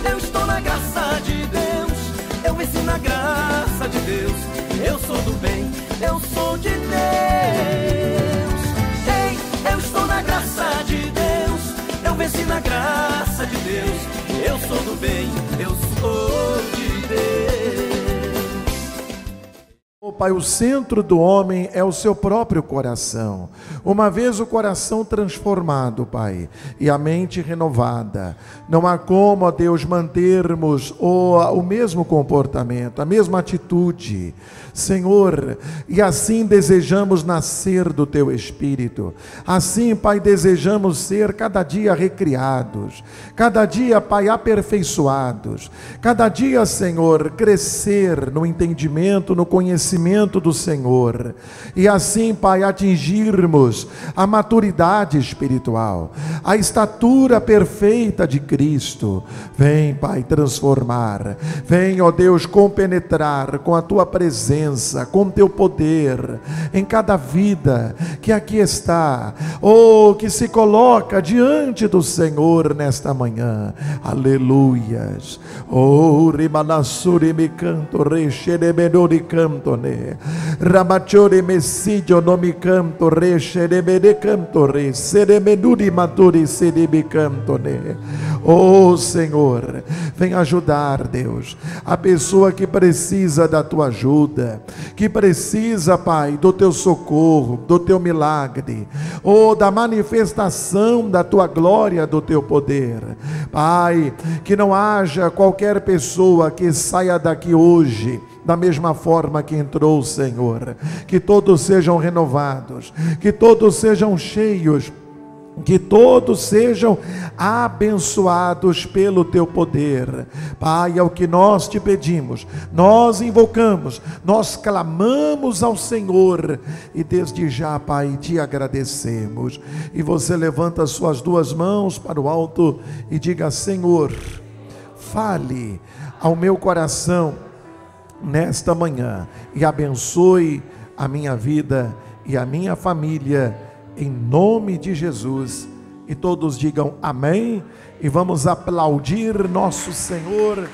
eu estou na graça de Deus, eu venci na graça de Deus. Eu sou do bem, eu sou de Deus. Ei, eu estou na graça de Deus, eu venci na graça de Deus. Eu sou do bem, eu sou de Deus. Oh, Pai, o centro do homem é o seu próprio coração. Uma vez o coração transformado, Pai, e a mente renovada, não há como, ó Deus, mantermos o mesmo comportamento, a mesma atitude, Senhor, e assim desejamos nascer do Teu Espírito. Assim, Pai, desejamos ser cada dia recriados, cada dia, Pai, aperfeiçoados, cada dia, Senhor, crescer no entendimento, no conhecimento do Senhor, e assim, Pai, atingirmos a maturidade espiritual, a estatura perfeita de Cristo. Vem, Pai, transformar, vem, ó Deus, compenetrar com a Tua presença, com Teu poder, em cada vida que aqui está, ou que se coloca diante do Senhor nesta manhã. Aleluias. Oh, rimanassuri me canto, recheremenori canto, né? Ramachore messidio no mi canto, recheremene canto, re, seremenuri maturi serebe canto, né? Oh, Senhor, vem ajudar, Deus, a pessoa que precisa da Tua ajuda, que precisa, Pai, do Teu socorro, do Teu milagre, ou da manifestação da Tua glória, do Teu poder. Pai, que não haja qualquer pessoa que saia daqui hoje da mesma forma que entrou, Senhor. Que todos sejam renovados, que todos sejam cheios, que todos sejam abençoados pelo Teu poder. Pai, é o que nós Te pedimos, nós invocamos, nós clamamos ao Senhor, e desde já, Pai, Te agradecemos. E você levanta as suas duas mãos para o alto e diga: Senhor, fale ao meu coração nesta manhã e abençoe a minha vida e a minha família, em nome de Jesus. E todos digam amém, e vamos aplaudir nosso Senhor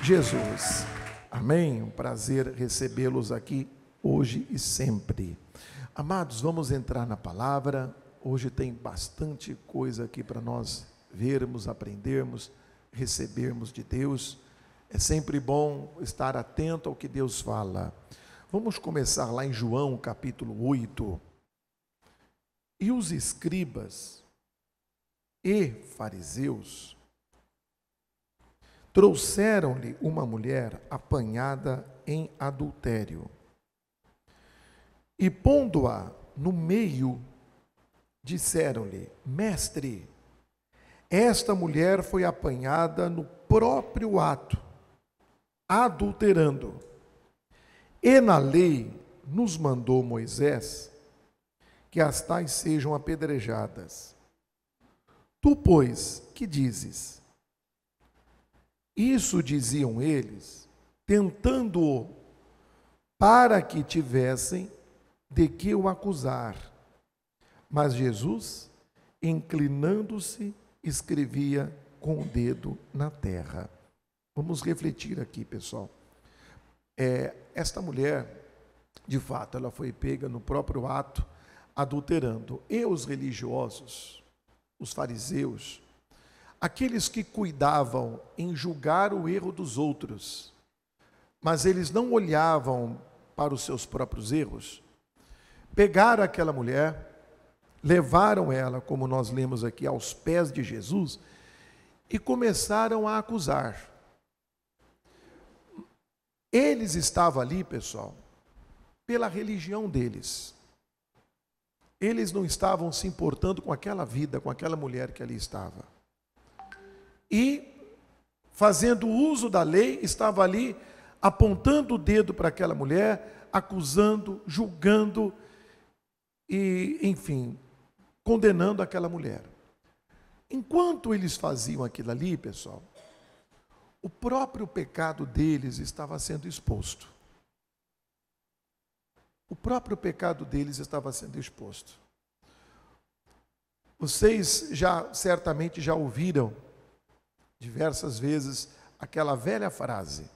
Jesus. Amém. Um prazer recebê-los aqui hoje e sempre. Amados, vamos entrar na palavra. Hoje tem bastante coisa aqui para nós vermos, aprendermos, recebermos de Deus. É sempre bom estar atento ao que Deus fala. Vamos começar lá em João capítulo 8. E os escribas e fariseus trouxeram-lhe uma mulher apanhada em adultério, e pondo-a no meio, disseram-lhe: Mestre, esta mulher foi apanhada no próprio ato, adulterando. E na lei nos mandou Moisés que as tais sejam apedrejadas. Tu, pois, que dizes? Isso diziam eles, tentando-o, para que tivessem de que o acusar. Mas Jesus, inclinando-se, escrevia com o dedo na terra. Vamos refletir aqui, pessoal. Esta mulher, de fato, ela foi pega no próprio ato, adulterando. E os religiosos, os fariseus, aqueles que cuidavam em julgar o erro dos outros, mas eles não olhavam para os seus próprios erros, pegaram aquela mulher, levaram ela, como nós lemos aqui, aos pés de Jesus, e começaram a acusar. Eles estavam ali, pessoal, pela religião deles. Eles não estavam se importando com aquela vida, com aquela mulher que ali estava. E, fazendo uso da lei, estava ali apontando o dedo para aquela mulher, acusando, julgando e, enfim, condenando aquela mulher. Enquanto eles faziam aquilo ali, pessoal, o próprio pecado deles estava sendo exposto. O próprio pecado deles estava sendo exposto. Vocês certamente já ouviram diversas vezes aquela velha frase: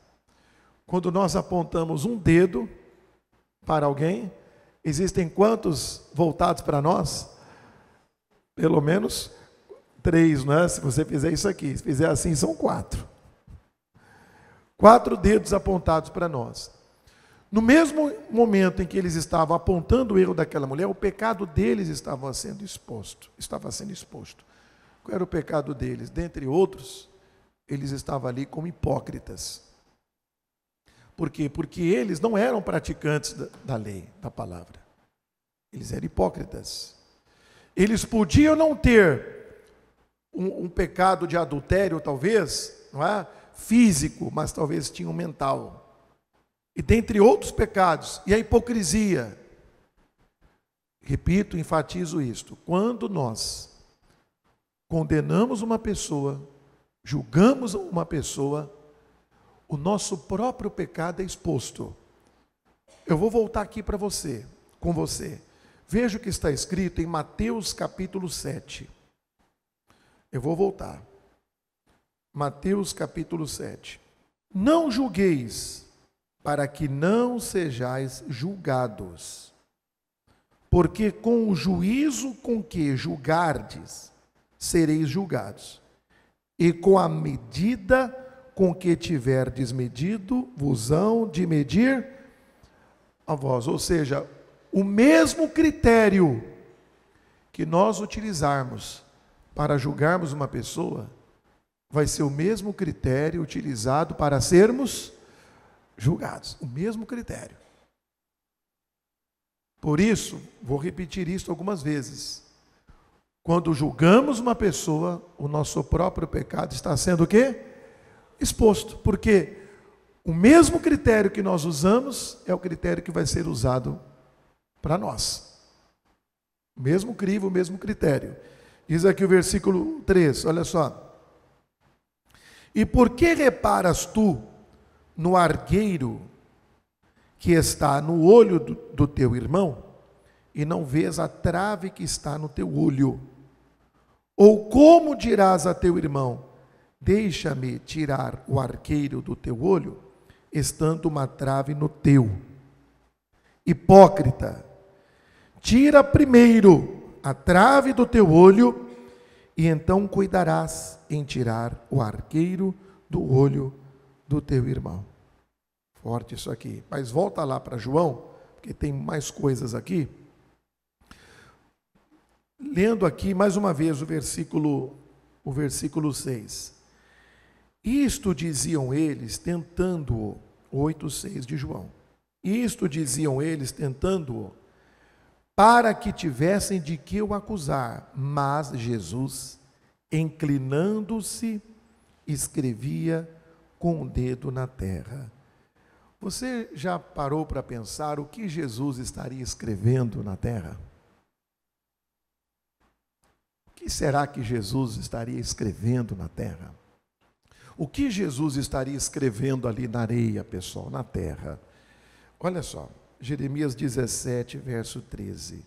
quando nós apontamos um dedo para alguém, existem quantos voltados para nós? Pelo menos 3, não é? Se você fizer isso aqui, se fizer assim, são 4. 4 dedos apontados para nós. No mesmo momento em que eles estavam apontando o erro daquela mulher, o pecado deles estava sendo exposto. Qual era o pecado deles? Dentre outros, eles estavam ali como hipócritas. Por quê? Porque eles não eram praticantes da lei, da palavra. Eles eram hipócritas. Eles podiam não ter um pecado de adultério, talvez, não é? Físico, mas talvez tinham mental. E dentre outros pecados, e a hipocrisia. Repito, enfatizo isto: quando nós condenamos uma pessoa, julgamos uma pessoa, o nosso próprio pecado é exposto. Eu vou voltar aqui para você, com você. Veja o que está escrito em Mateus capítulo 7. Eu vou voltar. Mateus capítulo 7. Não julgueis, para que não sejais julgados. Porque com o juízo com que julgardes, sereis julgados. E com a medida com que tiverdes medido, vos hão de medir a vós. Ou seja, o mesmo critério que nós utilizarmos para julgarmos uma pessoa, vai ser o mesmo critério utilizado para sermos julgados. O mesmo critério. Por isso, vou repetir isso algumas vezes. Quando julgamos uma pessoa, o nosso próprio pecado está sendo o quê? Exposto. Porque o mesmo critério que nós usamos é o critério que vai ser usado para nós. O mesmo crivo, o mesmo critério. Diz aqui o versículo 3, olha só. E por que reparas tu no argueiro que está no olho do teu irmão, e não vês a trave que está no teu olho? Ou como dirás a teu irmão, deixa-me tirar o arqueiro do teu olho, estando uma trave no teu? Hipócrita, tira primeiro a trave do teu olho, e então cuidarás em tirar o arqueiro do olho do teu irmão. Forte isso aqui. Mas volta lá para João, porque tem mais coisas aqui. Lendo aqui mais uma vez o versículo 6. Isto diziam eles, tentando-o, 8:6 de João. Isto diziam eles, tentando-o, para que tivessem de que o acusar. Mas Jesus, inclinando-se, escrevia com o dedo na terra. Você já parou para pensar o que Jesus estaria escrevendo na terra? O que será que Jesus estaria escrevendo na terra? O que Jesus estaria escrevendo ali na areia, pessoal, na terra? Olha só. Jeremias 17, verso 13.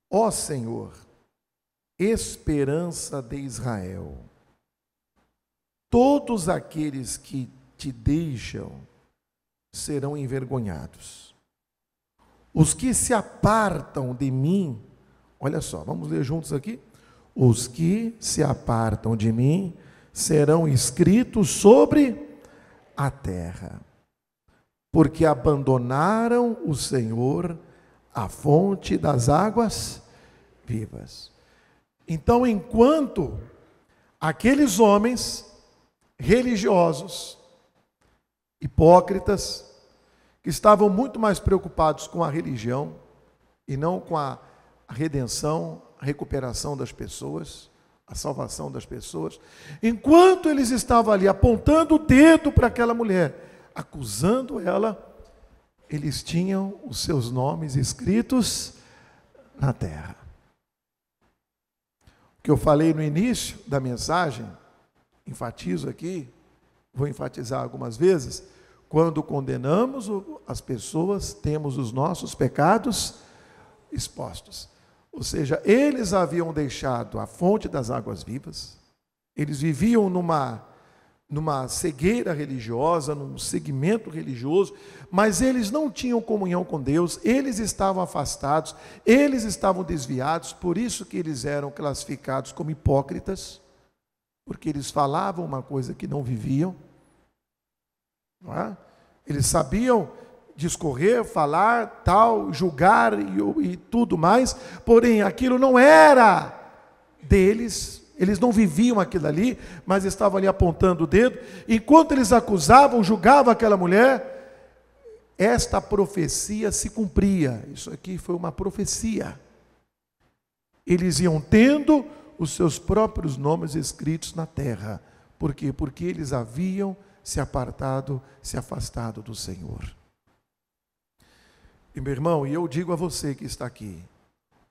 Ó Senhor, esperança de Israel, todos aqueles que te deixam serão envergonhados. Os que se apartam de mim, olha só, vamos ler juntos aqui. Os que se apartam de mim serão escritos sobre a terra. Porque abandonaram o Senhor, a fonte das águas vivas. Então, enquanto aqueles homens religiosos, hipócritas, que estavam muito mais preocupados com a religião e não com a redenção, a recuperação das pessoas, a salvação das pessoas, enquanto eles estavam ali apontando o dedo para aquela mulher, acusando ela, eles tinham os seus nomes escritos na terra. O que eu falei no início da mensagem, enfatizo aqui, vou enfatizar algumas vezes, quando condenamos as pessoas, temos os nossos pecados expostos. Ou seja, eles haviam deixado a fonte das águas vivas, Eles viviam numa cegueira religiosa, num segmento religioso, mas eles não tinham comunhão com Deus, eles estavam afastados, eles estavam desviados, por isso que eles eram classificados como hipócritas, porque eles falavam uma coisa que não viviam, não é? Eles sabiam discorrer, falar, tal, julgar e tudo mais, porém aquilo não era deles. Eles não viviam aquilo ali, mas estavam ali apontando o dedo. Enquanto eles acusavam, julgavam aquela mulher, esta profecia se cumpria. Isso aqui foi uma profecia. Eles iam tendo os seus próprios nomes escritos na terra. Por quê? Porque eles haviam se apartado, se afastado do Senhor. E meu irmão, e eu digo a você que está aqui,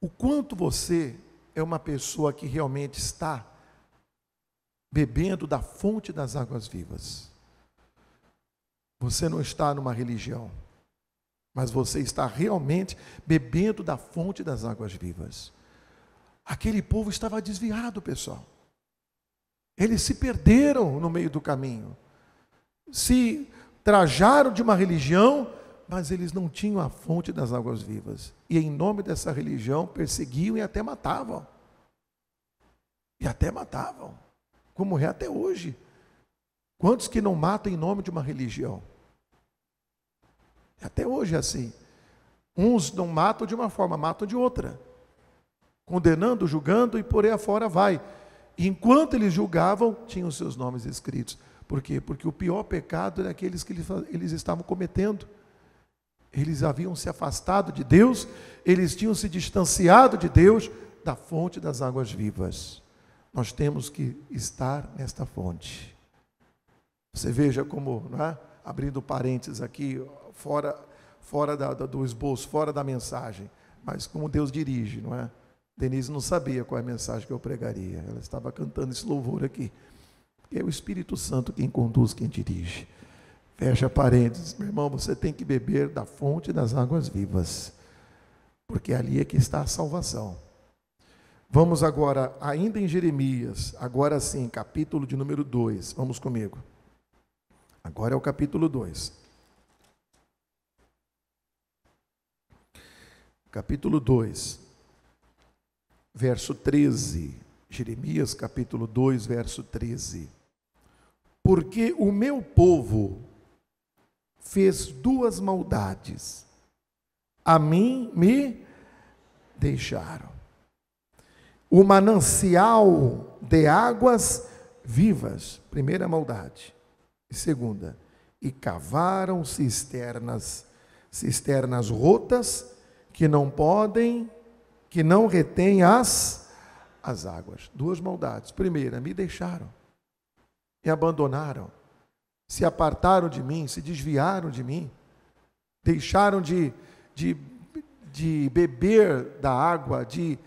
o quanto você é uma pessoa que realmente está bebendo da fonte das águas vivas. Você não está numa religião, mas você está realmente bebendo da fonte das águas vivas. Aquele povo estava desviado, pessoal. Eles se perderam no meio do caminho. Se trajaram de uma religião, mas eles não tinham a fonte das águas vivas. E em nome dessa religião, perseguiam e até matavam. E até matavam. Como é até hoje. Quantos que não matam em nome de uma religião? Até hoje é assim. Uns não matam de uma forma, matam de outra. Condenando, julgando e por aí afora vai. E enquanto eles julgavam, tinham seus nomes escritos. Por quê? Porque o pior pecado era aqueles que eles estavam cometendo. Eles haviam se afastado de Deus, eles tinham se distanciado de Deus, da fonte das águas vivas. Nós temos que estar nesta fonte. Você veja como, não é? Abrindo parênteses aqui, fora do esboço, fora da mensagem, mas como Deus dirige, não é? Denise não sabia qual é a mensagem que eu pregaria, ela estava cantando esse louvor aqui. É o Espírito Santo quem conduz, quem dirige. Fecha parênteses, meu irmão, você tem que beber da fonte das águas vivas, porque ali é que está a salvação. Vamos agora, ainda em Jeremias, agora sim, capítulo de número 2, vamos comigo. Agora é o capítulo 2. Capítulo 2, verso 13. Jeremias, capítulo 2, verso 13. Porque o meu povo fez duas maldades, a mim me deixaram o manancial de águas vivas, primeira maldade, e segunda, e cavaram cisternas rotas, que não retêm as águas. Duas maldades. Primeira, me deixaram, me abandonaram, se apartaram de mim, se desviaram de mim, deixaram de beber da água, de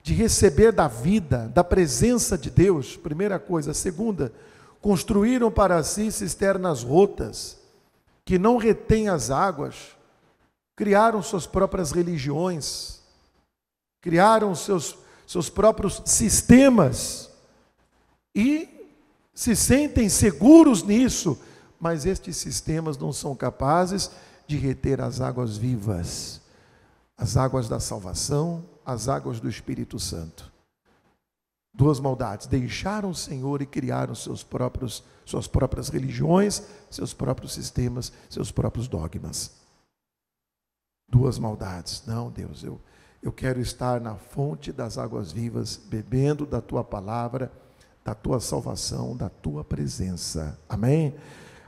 receber da vida, da presença de Deus, primeira coisa. Segunda, construíram para si cisternas rotas, que não retêm as águas, criaram suas próprias religiões, criaram seus próprios sistemas, e se sentem seguros nisso, mas estes sistemas não são capazes de reter as águas vivas, as águas da salvação, as águas do Espírito Santo. Duas maldades: deixaram o Senhor e criaram suas próprias religiões, seus próprios sistemas, seus próprios dogmas. Duas maldades. Não, Deus, eu quero estar na fonte das águas vivas, bebendo da tua palavra, da tua salvação, da tua presença. Amém?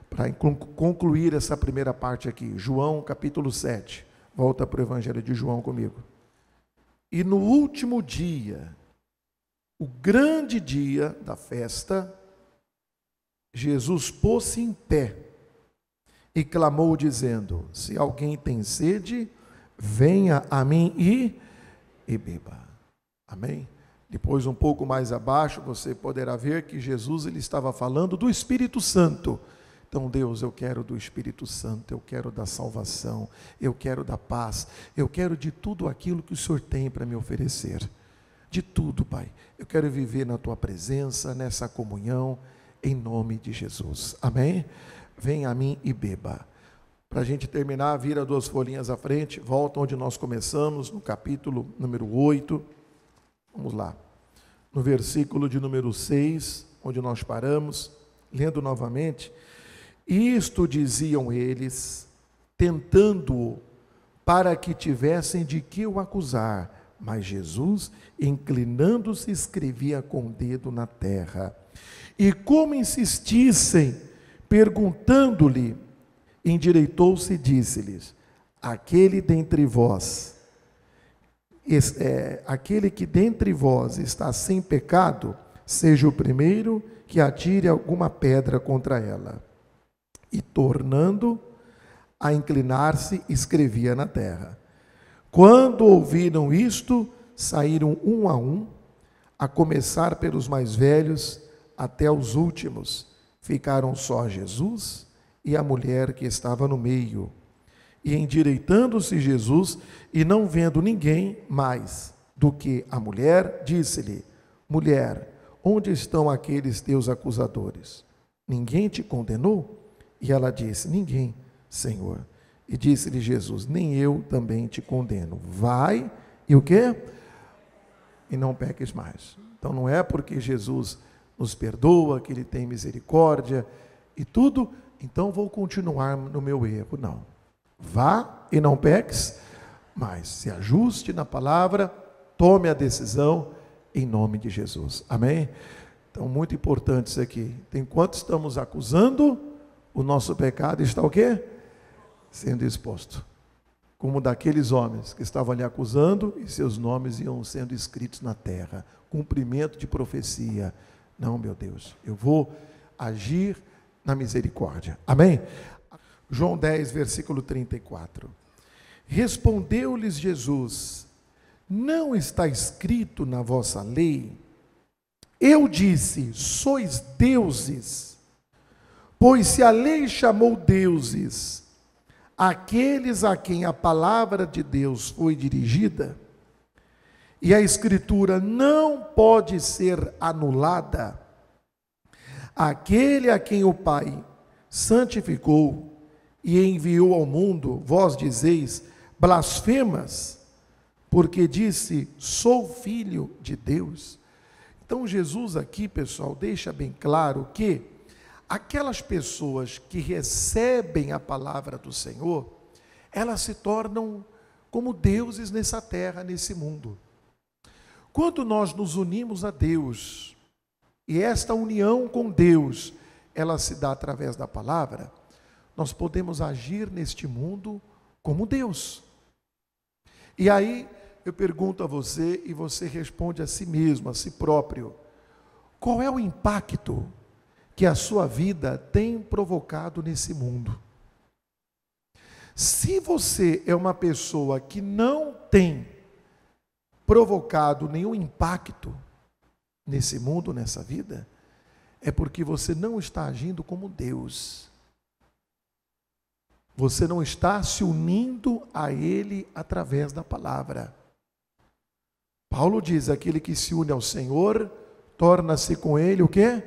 Para concluir essa primeira parte aqui, João capítulo 7. Volta para o Evangelho de João comigo. E no último dia, o grande dia da festa, Jesus pôs-se em pé e clamou dizendo: se alguém tem sede, venha a mim e beba. Amém? Depois, um pouco mais abaixo, você poderá ver que Jesus ele estava falando do Espírito Santo. Então, Deus, eu quero do Espírito Santo, eu quero da salvação, eu quero da paz, eu quero de tudo aquilo que o Senhor tem para me oferecer. de tudo, Pai. Eu quero viver na Tua presença, nessa comunhão, em nome de Jesus. Amém? Venha a mim e beba. Para a gente terminar, vira 2 folhinhas à frente, volta onde nós começamos, no capítulo número 8. Vamos lá. No versículo de número 6, onde nós paramos, lendo novamente. Isto diziam eles, tentando-o, para que tivessem de que o acusar. Mas Jesus, inclinando-se, escrevia com o dedo na terra. E como insistissem, perguntando-lhe, endireitou-se e disse-lhes: aquele que dentre vós está sem pecado, seja o primeiro que atire alguma pedra contra ela. E tornando a inclinar-se, escrevia na terra. Quando ouviram isto, saíram um, a começar pelos mais velhos até os últimos. Ficaram só Jesus e a mulher que estava no meio. E endireitando-se Jesus, e não vendo ninguém mais do que a mulher, disse-lhe: mulher, onde estão aqueles teus acusadores? Ninguém te condenou? E ela disse: ninguém, Senhor. E disse-lhe Jesus: nem eu também te condeno. Vai, e o quê? E não peques mais. Então não é porque Jesus nos perdoa, que Ele tem misericórdia e tudo, então vou continuar no meu erro. Não. Vá e não peques mais. Se ajuste na palavra, tome a decisão em nome de Jesus. Amém? Então, muito importante isso aqui. Enquanto estamos acusando, o nosso pecado está o quê? Sendo exposto. Como daqueles homens que estavam ali acusando e seus nomes iam sendo escritos na terra. Cumprimento de profecia. Não, meu Deus, eu vou agir na misericórdia. Amém? João 10, versículo 34. Respondeu-lhes Jesus: não está escrito na vossa lei? Eu disse: sois deuses. Pois se a lei chamou deuses aqueles a quem a palavra de Deus foi dirigida, e a Escritura não pode ser anulada, aquele a quem o Pai santificou e enviou ao mundo, vós dizeis blasfemas, porque disse: sou filho de Deus. Então Jesus aqui, pessoal, deixa bem claro que aquelas pessoas que recebem a palavra do Senhor, elas se tornam como deuses nessa terra, nesse mundo. Quando nós nos unimos a Deus, e esta união com Deus, ela se dá através da palavra, nós podemos agir neste mundo como Deus. E aí, eu pergunto a você, e você responde a si mesmo, a si próprio: qual é o impacto que a sua vida tem provocado nesse mundo? Se você é uma pessoa que não tem provocado nenhum impacto nesse mundo, nessa vida, é porque você não está agindo como Deus. Você não está se unindo a Ele através da palavra. Paulo diz: aquele que se une ao Senhor, torna-se com Ele o quê?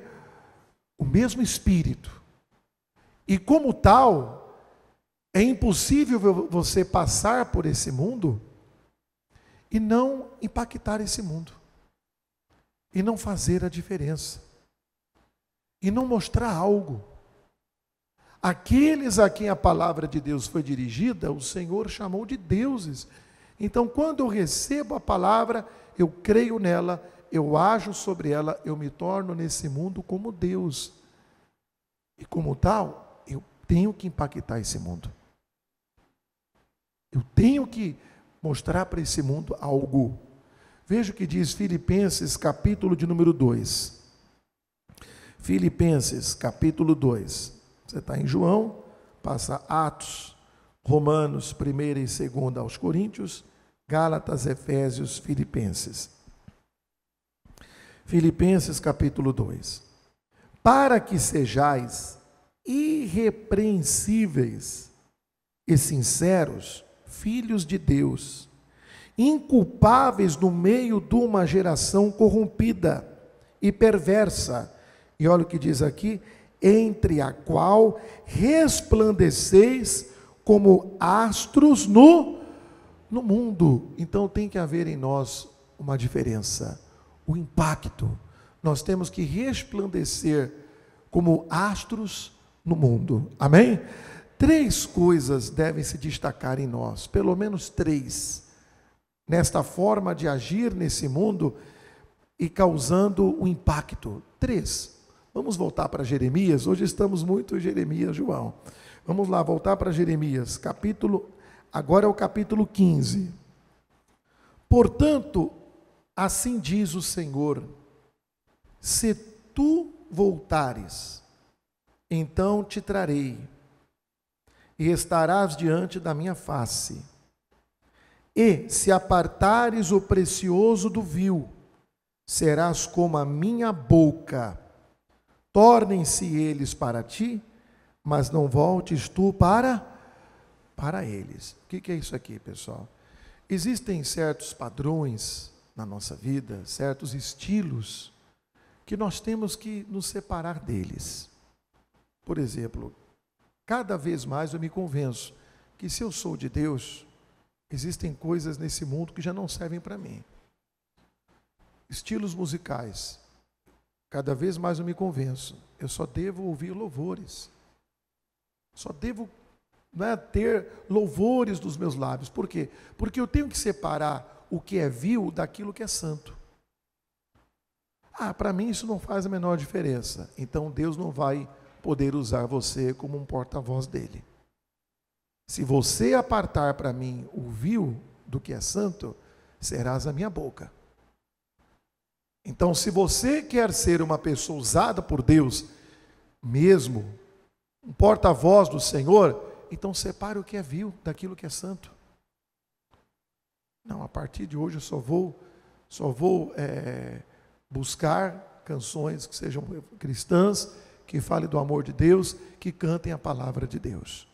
O mesmo Espírito. E como tal, é impossível você passar por esse mundo e não impactar esse mundo, e não fazer a diferença, e não mostrar algo. Aqueles a quem a palavra de Deus foi dirigida, o Senhor chamou de deuses. Então, quando eu recebo a palavra, eu creio nela, eu ajo sobre ela, eu me torno nesse mundo como Deus. E como tal, eu tenho que impactar esse mundo. Eu tenho que mostrar para esse mundo algo. Veja o que diz Filipenses, capítulo de número 2. Filipenses, capítulo 2. Você está em João, passa Atos, Romanos, 1ª e 2ª aos Coríntios, Gálatas, Efésios, Filipenses. Filipenses, capítulo 2. Para que sejais irrepreensíveis e sinceros, filhos de Deus, inculpáveis no meio de uma geração corrompida e perversa. E olha o que diz aqui: entre a qual resplandeceis como astros no mundo. Então tem que haver em nós uma diferença, o impacto. Nós temos que resplandecer como astros no mundo. Amém? 3 coisas devem se destacar em nós, pelo menos 3, nesta forma de agir nesse mundo e causando um impacto. 3. Vamos voltar para Jeremias. Hoje estamos muito em Jeremias, João. Vamos lá, voltar para Jeremias, agora é o capítulo 15. Portanto, assim diz o Senhor: se tu voltares, então te trarei, e estarás diante da minha face. E se apartares o precioso do vil, serás como a minha boca. Tornem-se eles para ti, mas não voltes tu para eles. O que é isso aqui, pessoal? Existem certos padrões na nossa vida, certos estilos, que nós temos que nos separar deles. Por exemplo, cada vez mais eu me convenço que se eu sou de Deus, existem coisas nesse mundo que já não servem para mim. Estilos musicais. Cada vez mais eu me convenço, eu só devo ouvir louvores. Só devo ter louvores dos meus lábios. Por quê? Porque eu tenho que separar o que é vil daquilo que é santo. Para mim isso não faz a menor diferença. Então Deus não vai poder usar você como um porta-voz dele. Se você apartar para mim o vil do que é santo, serás a minha boca. Então, se você quer ser uma pessoa usada por Deus mesmo, um porta-voz do Senhor, então separe o que é vil daquilo que é santo. Não, a partir de hoje eu só vou buscar canções que sejam cristãs, que falem do amor de Deus, que cantem a palavra de Deus.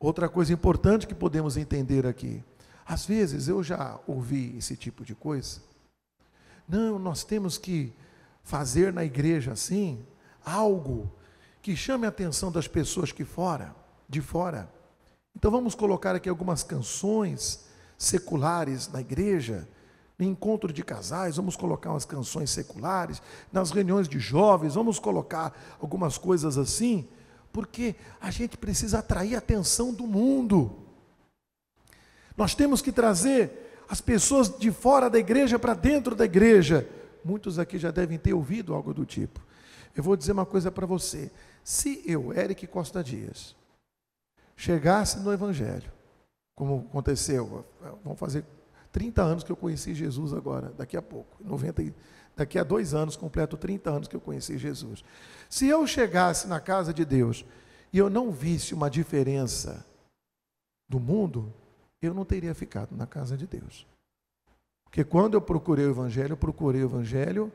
Outra coisa importante que podemos entender aqui, às vezes eu já ouvi esse tipo de coisa. Não, nós temos que fazer na igreja assim, algo que chame a atenção das pessoas de fora. Então vamos colocar aqui algumas canções seculares na igreja, no encontro de casais, vamos colocar umas canções seculares, nas reuniões de jovens, vamos colocar algumas coisas assim, porque a gente precisa atrair a atenção do mundo. Nós temos que trazer as pessoas de fora da igreja para dentro da igreja. Muitos aqui já devem ter ouvido algo do tipo. Eu vou dizer uma coisa para você. Se eu, Eric Costa Dias, chegasse no Evangelho, como aconteceu, vão fazer 30 anos que eu conheci Jesus agora, daqui a pouco, daqui a 2 anos completo 30 anos que eu conheci Jesus. Se eu chegasse na casa de Deus e eu não visse uma diferença do mundo, eu não teria ficado na casa de Deus. Porque quando eu procurei o Evangelho,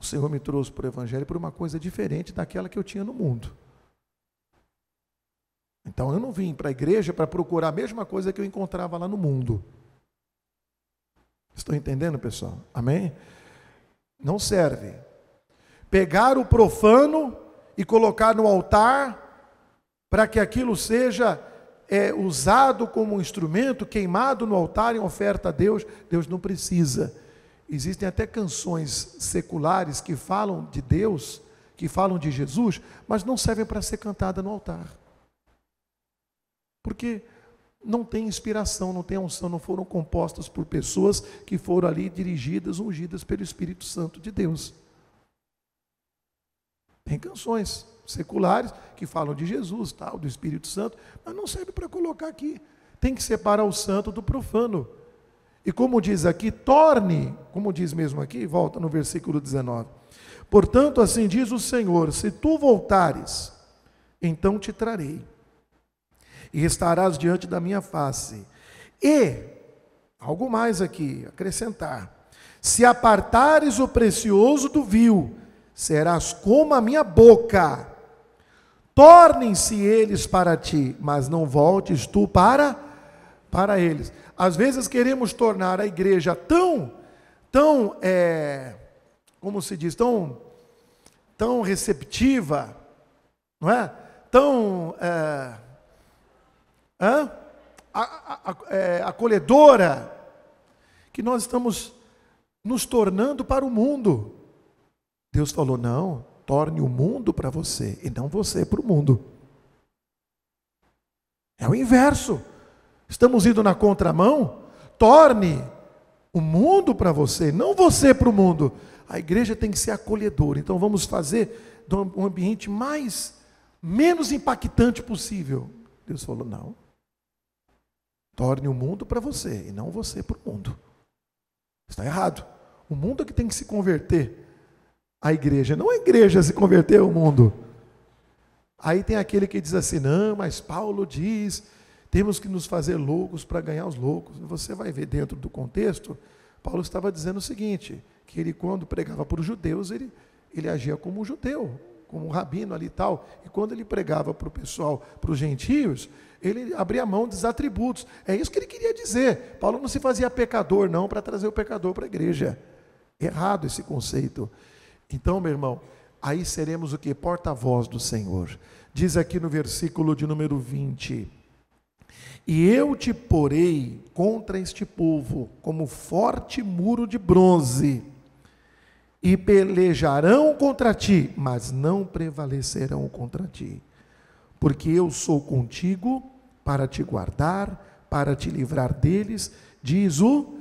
o Senhor me trouxe para o Evangelho por uma coisa diferente daquela que eu tinha no mundo. Então eu não vim para a igreja para procurar a mesma coisa que eu encontrava lá no mundo. Estão entendendo, pessoal? Amém? Não serve. Pegar o profano e colocar no altar para que aquilo seja usado como um instrumento, queimado no altar em oferta a Deus. Deus não precisa. Existem até canções seculares que falam de Deus, que falam de Jesus, mas não servem para ser cantada no altar. Porque não tem inspiração, não tem unção, não foram compostas por pessoas que foram ali dirigidas, ungidas pelo Espírito Santo de Deus. Tem canções seculares que falam de Jesus, do Espírito Santo, mas não serve para colocar aqui. Tem que separar o santo do profano. E como diz aqui, como diz mesmo aqui, volta no versículo 19. Portanto, assim diz o Senhor: se tu voltares, então te trarei, e estarás diante da minha face. E, algo mais aqui, acrescentar: se apartares o precioso do vil, serás como a minha boca. Tornem-se eles para ti, mas não voltes tu para para eles. Às vezes queremos tornar a igreja como se diz, tão receptiva, não é? Tão acolhedora, que nós estamos nos tornando para o mundo. Deus falou, não, torne o mundo para você, e não você para o mundo. É o inverso. Estamos indo na contramão. Torne o mundo para você, não você para o mundo. A igreja tem que ser acolhedora. Então vamos fazer um ambiente menos impactante possível. Deus falou, não. Torne o mundo para você e não você para o mundo. Está errado. O mundo é que tem que se converter à igreja, não a igreja se converter ao mundo. Aí tem aquele que diz assim, não, mas Paulo diz, temos que nos fazer loucos para ganhar os loucos. Você vai ver dentro do contexto, Paulo estava dizendo o seguinte, que ele quando pregava para os judeus, ele agia como um judeu, como um rabino ali e tal. E quando ele pregava para o pessoal, para os gentios, ele abria mão dos atributos. É isso que ele queria dizer. Paulo não se fazia pecador não, para trazer o pecador para a igreja. Errado esse conceito. Então, meu irmão, aí seremos o que? Porta-voz do Senhor. Diz aqui no versículo de número 20, e eu te porei contra este povo, como forte muro de bronze, e pelejarão contra ti, mas não prevalecerão contra ti, porque eu sou contigo para te guardar, para te livrar deles, diz o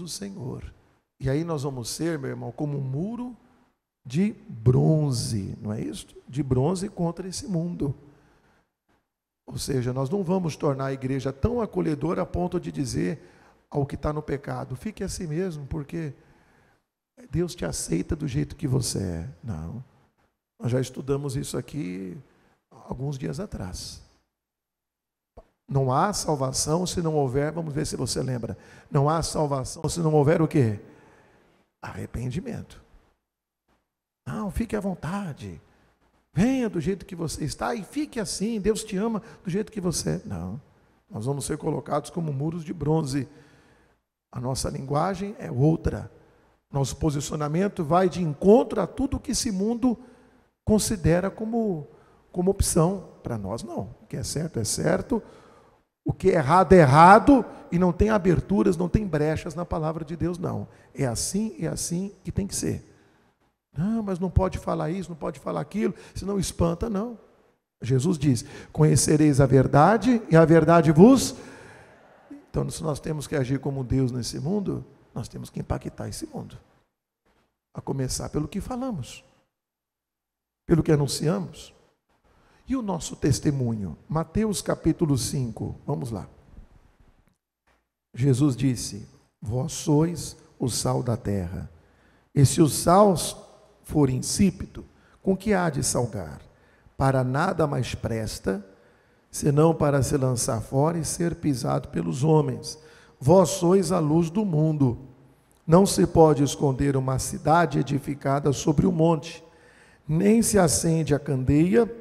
Senhor. E aí nós vamos ser, meu irmão, como um muro de bronze, não é isso? De bronze contra esse mundo. Ou seja, nós não vamos tornar a igreja tão acolhedora a ponto de dizer ao que está no pecado, fique assim mesmo, porque Deus te aceita do jeito que você é. Não. Nós já estudamos isso aqui alguns dias atrás. Não há salvação se não houver, vamos ver se você lembra, não há salvação se não houver o quê? Arrependimento. Não, fique à vontade. Venha do jeito que você está e fique assim, Deus te ama do jeito que você é. Não, nós vamos ser colocados como muros de bronze. A nossa linguagem é outra. Nosso posicionamento vai de encontro a tudo que esse mundo considera como opção. Para nós não, o que é certo, o que é errado e não tem aberturas, não tem brechas na palavra de Deus, não. É assim que tem que ser. Não, mas não pode falar isso, não pode falar aquilo, senão espanta, não. Jesus diz, conhecereis a verdade e a verdade vos... Então, se nós temos que agir como Deus nesse mundo, nós temos que impactar esse mundo. A começar pelo que falamos, pelo que anunciamos. E o nosso testemunho? Mateus capítulo 5, vamos lá. Jesus disse, vós sois o sal da terra. E se o sal for insípido, com que há de salgar? Para nada mais presta, senão para se lançar fora e ser pisado pelos homens. Vós sois a luz do mundo. Não se pode esconder uma cidade edificada sobre um monte, nem se acende a candeia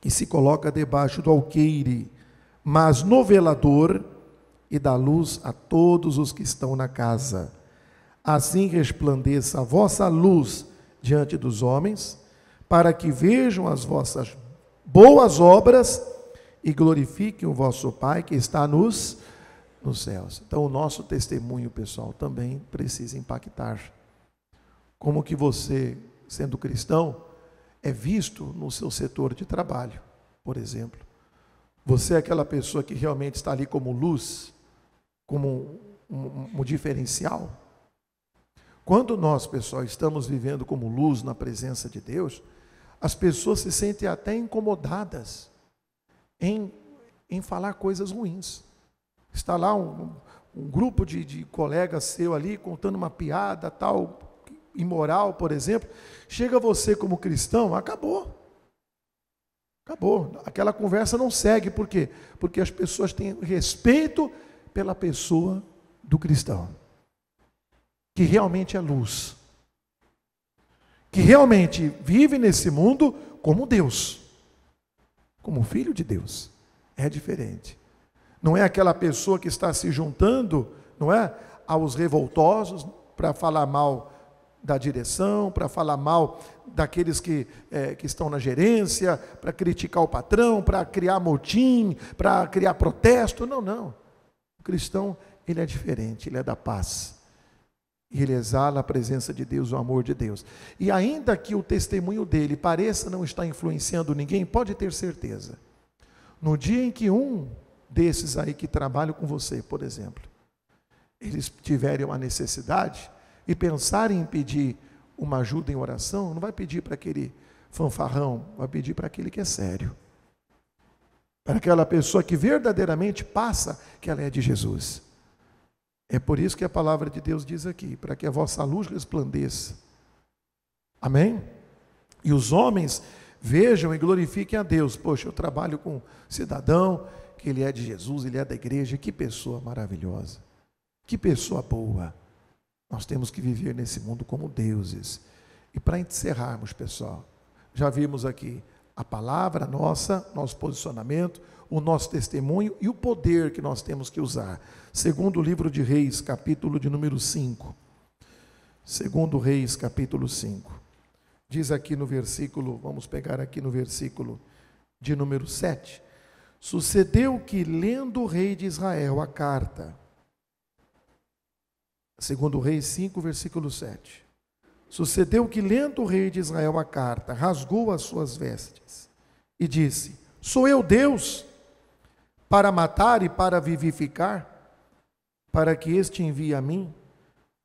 e se coloca debaixo do alqueire, mas no velador, e dá luz a todos os que estão na casa. Assim resplandeça a vossa luz diante dos homens, para que vejam as vossas boas obras e glorifiquem o vosso Pai que está nos céus. Então o nosso testemunho, pessoal, também precisa impactar. Como que você, sendo cristão, é visto no seu setor de trabalho, por exemplo. Você é aquela pessoa que realmente está ali como luz, como um diferencial. Quando nós, pessoal, estamos vivendo como luz na presença de Deus, as pessoas se sentem até incomodadas em falar coisas ruins. Está lá um grupo de colegas seu ali contando uma piada tal, imoral, por exemplo. Chega você como cristão, acabou. Acabou. Aquela conversa não segue. Por quê? Porque as pessoas têm respeito pela pessoa do cristão, que realmente é luz, que realmente vive nesse mundo como Deus, como filho de Deus. É diferente. Não é aquela pessoa que está se juntando, não é, aos revoltosos para falar mal da direção, para falar mal daqueles que estão na gerência, para criticar o patrão, para criar motim, para criar protesto. Não, não. O cristão, ele é diferente, ele é da paz. E ele exala a presença de Deus, o amor de Deus. E ainda que o testemunho dele pareça não estar influenciando ninguém, pode ter certeza. No dia em que um desses aí que trabalham com você, por exemplo, eles tiverem uma necessidade e pensarem em pedir uma ajuda em oração, não vai pedir para aquele fanfarrão, vai pedir para aquele que é sério. Para aquela pessoa que verdadeiramente passa que ela é de Jesus. É por isso que a palavra de Deus diz aqui, para que a vossa luz resplandeça. Amém? E os homens vejam e glorifiquem a Deus. Poxa, eu trabalho com um cidadão, que ele é de Jesus, ele é da igreja. Que pessoa maravilhosa. Que pessoa boa. Nós temos que viver nesse mundo como deuses. E para encerrarmos, pessoal, já vimos aqui a palavra nossa, nosso posicionamento, o nosso testemunho e o poder que nós temos que usar. Segundo o livro de Reis, capítulo de número 5. Segundo Reis, capítulo 5. Diz aqui no versículo, vamos pegar aqui no versículo de número 7. Sucedeu que, lendo o rei de Israel a carta, segundo Reis 5, versículo 7. Sucedeu que, lendo o rei de Israel a carta, rasgou as suas vestes e disse: sou eu Deus para matar e para vivificar, para que este envie a mim,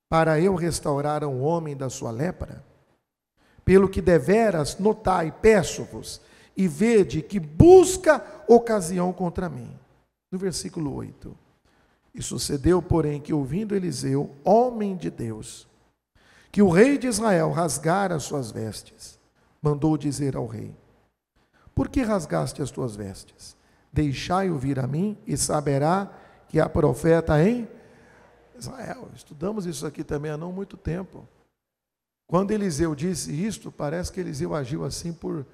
para eu restaurar um homem da sua lepra? Pelo que deveras notai, peço-vos, e vede que busca ocasião contra mim. No versículo 8. E sucedeu, porém, que ouvindo Eliseu, homem de Deus, que o rei de Israel rasgara as suas vestes, mandou dizer ao rei: por que rasgaste as tuas vestes? Deixai-o vir a mim, e saberá que há profeta em Israel. Estudamos isso aqui também há não muito tempo. Quando Eliseu disse isto, parece que Eliseu agiu assim por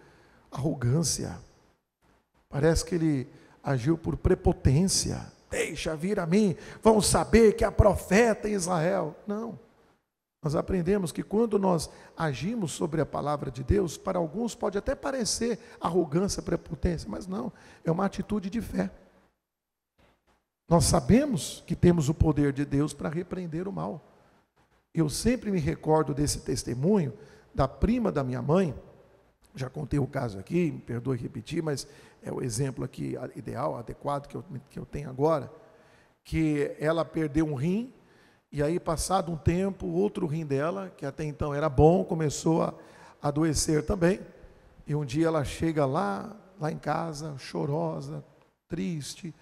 arrogância. Parece que ele agiu por prepotência. Deixa vir a mim, vão saber que há profeta em Israel. Não. Nós aprendemos que quando nós agimos sobre a palavra de Deus, para alguns pode até parecer arrogância, prepotência, mas não, é uma atitude de fé. Nós sabemos que temos o poder de Deus para repreender o mal. Eu sempre me recordo desse testemunho da prima da minha mãe. Já contei o caso aqui, me perdoe repetir, mas é o exemplo aqui ideal, adequado que eu tenho agora, que ela perdeu um rim, e aí passado um tempo, outro rim dela, que até então era bom, começou a adoecer também, e um dia ela chega lá em casa, chorosa, triste,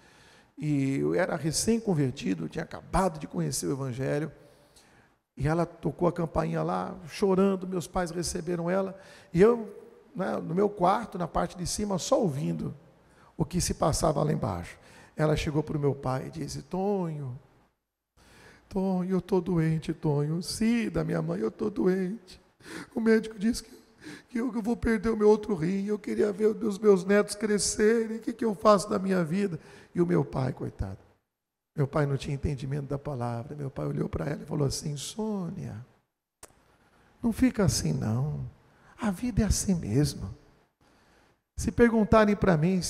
e eu era recém-convertido, tinha acabado de conhecer o Evangelho, e ela tocou a campainha lá, chorando, meus pais receberam ela, e eu, no meu quarto, na parte de cima, só ouvindo o que se passava lá embaixo. Ela chegou para o meu pai e disse: Tonho, eu estou doente, Tonho. Sim, da minha mãe, eu estou doente. O médico disse que eu vou perder o meu outro rim, eu queria ver os meus netos crescerem, o que eu faço da minha vida? E o meu pai, coitado, meu pai não tinha entendimento da palavra. Meu pai olhou para ela e falou assim: Sônia, não fica assim não. A vida é assim mesmo. Se perguntarem para mim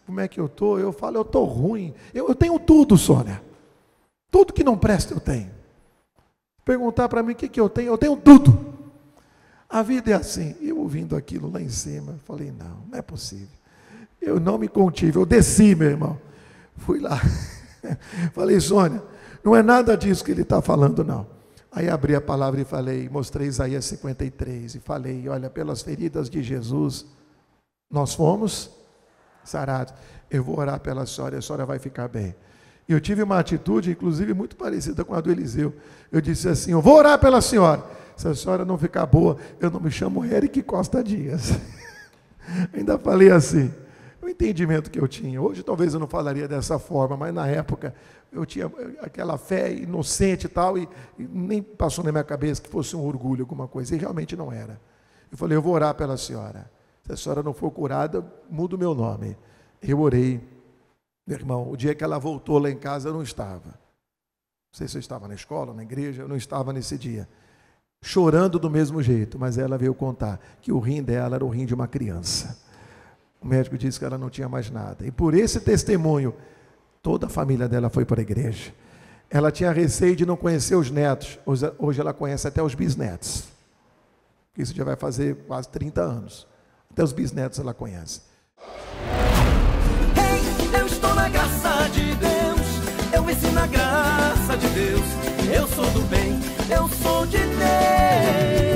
como é que eu estou, eu falo: eu estou ruim. Eu tenho tudo, Sônia. Tudo que não presta eu tenho. Perguntar para mim o que eu tenho tudo. A vida é assim. Eu ouvindo aquilo lá em cima, falei: não é possível. Eu não me contive, eu desci, meu irmão. Fui lá. Falei: Sônia, não é nada disso que ele está falando, não. Aí abri a palavra e falei, mostrei Isaías 53 e falei: olha, pelas feridas de Jesus, nós fomos sarados. Eu vou orar pela senhora, a senhora vai ficar bem. E eu tive uma atitude, inclusive, muito parecida com a do Eliseu. Eu disse assim: eu vou orar pela senhora. Se a senhora não ficar boa, eu não me chamo Eric Costa Dias. Ainda falei assim. O entendimento que eu tinha. Hoje talvez eu não falaria dessa forma, mas na época eu tinha aquela fé inocente e tal, e nem passou na minha cabeça que fosse um orgulho, alguma coisa, e realmente não era. Eu falei: eu vou orar pela senhora. Se a senhora não for curada, muda o meu nome. Eu orei. Meu irmão, o dia que ela voltou lá em casa, eu não estava. Não sei se eu estava na escola, na igreja, eu não estava nesse dia. Chorando do mesmo jeito, mas ela veio contar que o rim dela era o rim de uma criança. O médico disse que ela não tinha mais nada. E por esse testemunho, toda a família dela foi para a igreja. Ela tinha receio de não conhecer os netos. Hoje ela conhece até os bisnetos. Isso já vai fazer quase 30 anos. Até os bisnetos ela conhece. Ei, eu estou na graça de Deus. Eu venci na graça de Deus. Eu sou do bem, eu sou de Deus.